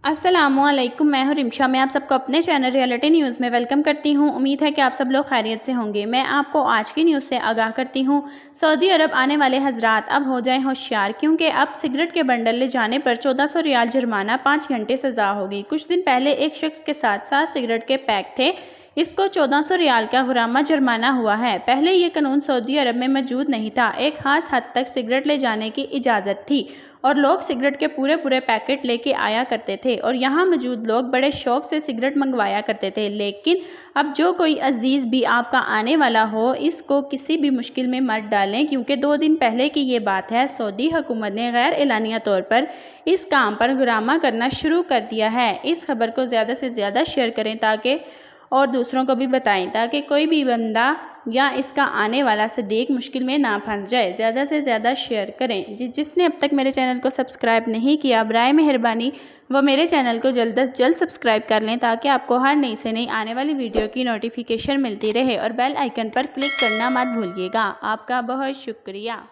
अस्सलामुअलैकुम, मैं हूं रिमशा। मैं आप सबको अपने चैनल रियलिटी न्यूज़ में वेलकम करती हूं। उम्मीद है कि आप सब लोग खैरियत से होंगे। मैं आपको आज की न्यूज़ से आगाह करती हूं। सऊदी अरब आने वाले हजरात अब हो जाएं होशियार, क्योंकि अब सिगरेट के बंडल ले जाने पर 1400 रियाल जुर्माना, 5 घंटे सज़ा होगी। कुछ दिन पहले एक शख्स के साथ 7 सिगरेट के पैक थे, इसको 1400 रियाल का गुरामा जुर्माना हुआ है। पहले ये कानून सऊदी अरब में मौजूद नहीं था। एक खास हद तक सिगरेट ले जाने की इजाज़त थी और लोग सिगरेट के पूरे पैकेट लेके आया करते थे और यहाँ मौजूद लोग बड़े शौक से सिगरेट मंगवाया करते थे। लेकिन अब जो कोई अजीज़ भी आपका आने वाला हो, इसको किसी भी मुश्किल में मत डालें, क्योंकि 2 दिन पहले की ये बात है। सऊदी हुकूमत ने गैर एलानिया तौर पर इस काम पर गुरामा करना शुरू कर दिया है। इस खबर को ज़्यादा से ज़्यादा शेयर करें ताकि और दूसरों को भी बताएं, ताकि कोई भी बंदा या इसका आने वाला सदीक मुश्किल में ना फंस जाए। ज़्यादा से ज़्यादा शेयर करें। जिसने अब तक मेरे चैनल को सब्सक्राइब नहीं किया, बराए मेहरबानी वो मेरे चैनल को जल्द से जल्द सब्सक्राइब कर लें, ताकि आपको हर नई से नई आने वाली वीडियो की नोटिफिकेशन मिलती रहे। और बेल आइकन पर क्लिक करना मत भूलिएगा। आपका बहुत शुक्रिया।